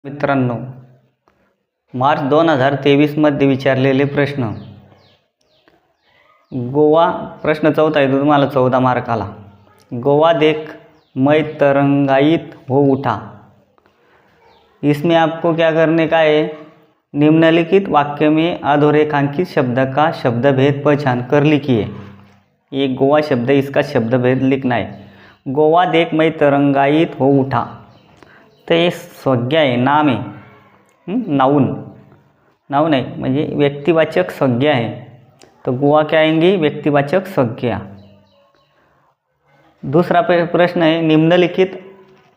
मित्रांनो, मार्च 2023 मध्ये विचारलेले प्रश्न. गोवा प्रश्न 14 आहे, तो तुम्हाला 14 मार्काला. गोवा देख मैं तरंगायित हो उठा. इसमें आपको क्या करने का है, निम्नलिखित वाक्य में अधोरेखांकित शब्द का शब्दभेद पहचान कर लिखिए. ये गोवा शब्द, इसका शब्दभेद लिखना है. गोवा देख मैं तरंगायित हो उठा, तर हे संज्ञा आहे, नाम आहे, नाउन आहे, म्हणजे व्यक्तिवाचक संज्ञा आहे. तो गोवा क्या आएंगी, व्यक्तिवाचक संज्ञा. दूसरा प्रश्न है, निम्नलिखित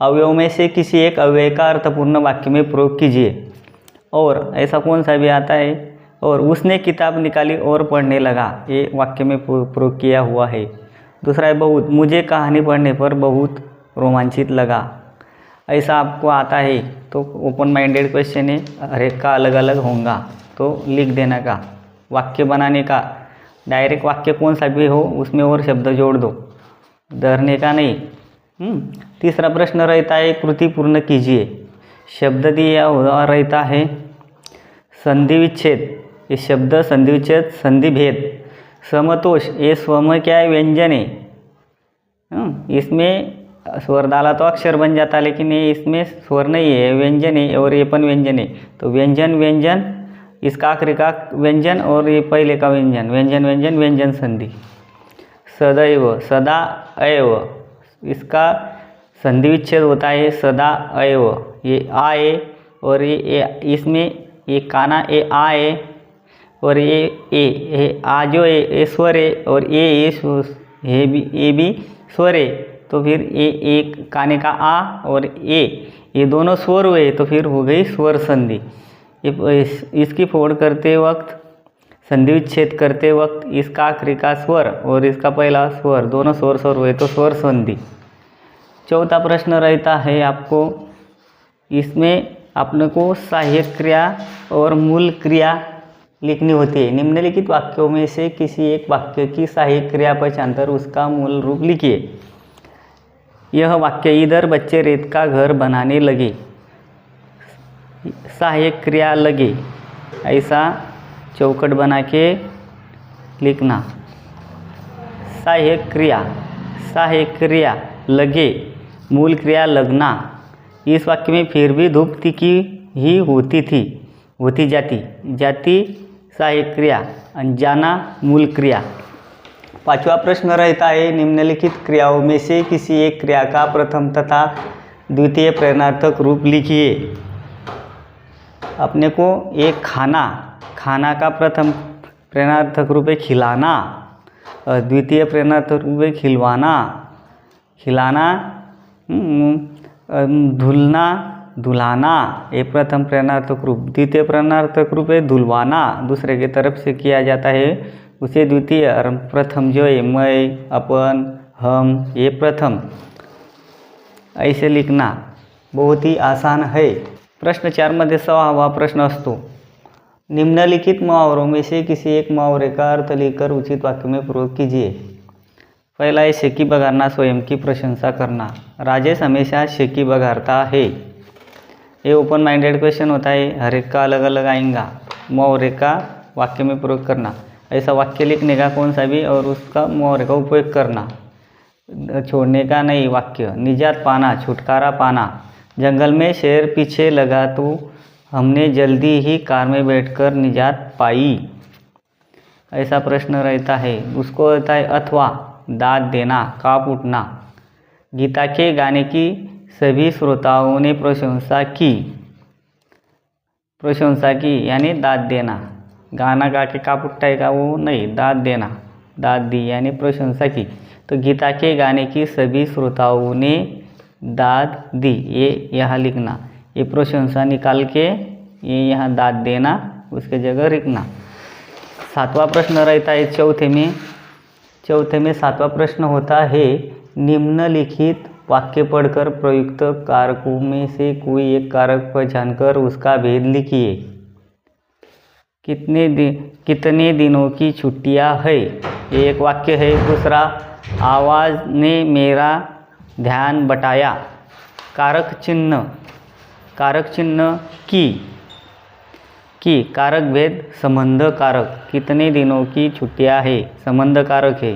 अवयव में से किसी एक अव्यय का अर्थपूर्ण वाक्य में प्रयोग कीजिए. और ऐसा कौन सा भी आता है, और उसने किताब निकाली और पढ़ने लगा, ये वाक्य में प्रयोग किया हुआ है. दूसरा है बहुत, मुझे कहानी पढ़ने पर बहुत रोमांचित लगा. ऐसा आपको आता है तो ओपन माइंडेड क्वेश्चन है, हर एक का अलग अलग होगा तो लिख देने का. वाक्य बनाने का डायरेक्ट वाक्य कौन सा भी हो उसमें और शब्द जोड़ दो, डरने का नहीं. तीसरा प्रश्न रहता है, कृति पूर्ण कीजिए. शब्द दिया हुआ रहता है संधि विच्छेद, ये शब्द संधि विच्छेद, संधि भेद. समतोष, ये स्वम क्या है, व्यंजन है. इसमें स्वर डाला तो अक्षर बन जाता, लेकिन ये इसमें स्वर नहीं है, व्यंजन है, और ये पण व्यंजन है. तो व्यंजन व्यंजन, इसका आखिरी का व्यंजन और ये पहले का व्यंजन, व्यंजन व्यंजन व्यंजन संधि. सदैव, सदा अयव, इसका संधि विच्छेद होता है सदा अयव. ये आ है और ये इसमें ये काना ए आ है, और ये आ जो है स्वर है, और ये भी स्वर है. तो फिर ये एक काने का आ और ये दोनों स्वर हुए, तो फिर हो गई स्वर संधि. इसकी फोड़ करते वक्त, संधि विच्छेद करते वक्त इसका आखिरी का स्वर और इसका पहला स्वर दोनों स्वर हुए तो स्वर संधि. चौथा प्रश्न रहता है आपको, इसमें अपने को सहायक क्रिया और मूल क्रिया लिखनी होती है. निम्नलिखित वाक्यों में से किसी एक वाक्य की सहायक क्रिया पहचान कर उसका मूल रूप लिखिए. यह वाक्य, इधर बच्चे रेत का घर बनाने लगे. सहायक क्रिया लगे, ऐसा चौकट बना के लिखना. सहायक क्रिया लगे, मूल क्रिया लगना. इस वाक्य में फिर भी धूप तिखी ही होती जाती सहायक क्रिया, जाना मूल क्रिया. पांचवा प्रश्न रहता है, निम्नलिखित क्रियाओं में से किसी एक क्रिया का प्रथम तथा द्वितीय प्रेरणार्थक रूप लिखिए. अपने को एक खाना का प्रथम प्रेरणार्थक रूप है खिलाना, और द्वितीय प्रेरणार्थक रूप है खिलाना. धुलाना, ये प्रथम प्रेरणार्थक रूप. द्वितीय प्रेरणार्थक रूप है धुलवाना, दूसरे की तरफ से किया जाता है उसे द्वितीय. और प्रथम जो है मैं, अपन, हम, ये प्रथम. ऐसे लिखना बहुत ही आसान है. प्रश्न 4 मध्ये 6वा प्रश्न असतो, निम्नलिखित मुहावरों में से किसी एक मुहावरे का अर्थ लिखकर उचित वाक्य में प्रयोग कीजिए. पहला है शेकी बघारना, स्वयं की प्रशंसा करना. राजेश हमेशा शेकी बघारता है. ये ओपन माइंडेड क्वेश्चन होता है, हर एक का अलग अलग आएगा. मुहावरे का वाक्य में प्रयोग करना, ऐसा वाक्य लिखने का कौन सा भी और उसका मुहावरे का उपयोग करना. छोड़ने का नहीं वाक्य. निजात पाना, छुटकारा पाना. जंगल में शेर पीछे लगा तो हमने जल्दी ही कार में बैठकर निजात पाई. ऐसा प्रश्न रहता है. उसको रहता है अथवा, दाद देना, काँप उठना. गीता के गाने की सभी श्रोताओं ने प्रशंसा की यानी दाद देना. गाना गा के काँप उठाएगा वो नहीं, दाद देना, दाद दी यानी प्रशंसा की. तो गीता के गाने की सभी श्रोताओं ने दाद दी, ये यहाँ लिखना. ये प्रशंसा निकाल के ये यहाँ दाद देना उसके जगह लिखना. 7वां प्रश्न रहता है चौथे में 7वां प्रश्न होता है, निम्नलिखित वाक्य पढ़कर प्रयुक्त कारकों में से कोई एक कारक पहचान कर उसका भेद लिखिए. कितने दिनों की छुट्टियां है, ये एक वाक्य है. दूसरा, आवाज़ ने मेरा ध्यान बटाया. कारक चिन्ह कारक चिन्ह की कारक भेद संबंध कारक, कितने दिनों की छुट्टियां है, संबंध कारक है,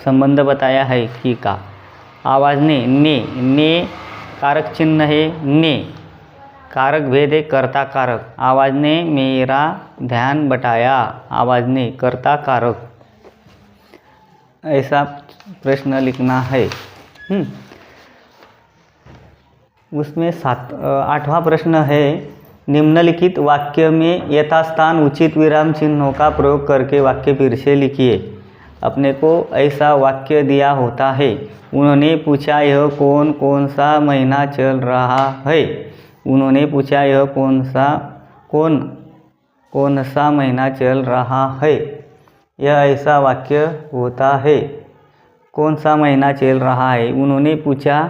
संबंध बताया है की का। आवाज़ ने कारक चिन्ह है, ने कारक भेद है कर्ता कारक, आवाज़ ने मेरा ध्यान बटाया, आवाज़ ने कर्ता कारक। ऐसा प्रश्न लिखना है। उसमें 8वां प्रश्न है, निम्नलिखित वाक्य में यथास्थान उचित विराम चिन्हों का प्रयोग करके वाक्य फिर से लिखिए। अपने को ऐसा वाक्य दिया होता है, उन्होंने पूछा यह कौन सा महीना चल रहा है। उन्होंने पूछा यह कौन सा महीना चल रहा है। यह ऐसा वाक्य होता है। कौन सा महीना चल रहा है। उन्होंने पूछा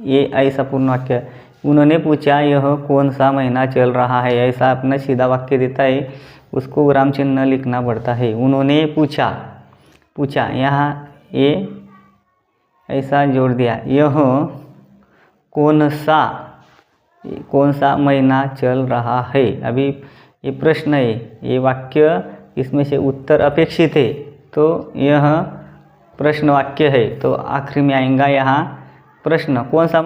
ये ऐसा पूर्ण वाक्य। उन्होंने पूछा यह कौन सा महीना चल रहा है, ऐसा अपना सीधा वाक्य देता है, उसको विराम चिन्ह लिखना पड़ता है। उन्होंने पूछा यहाँ ये ऐसा जोड़ दिया, यह कौन सा महीना चल रहा है। अभी ये प्रश्न है, ये वाक्य, इसमें से उत्तर अपेक्षित है, तो यह प्रश्न वाक्य है, तो आखिरी में आएगा यहाँ प्रश्न कौन सा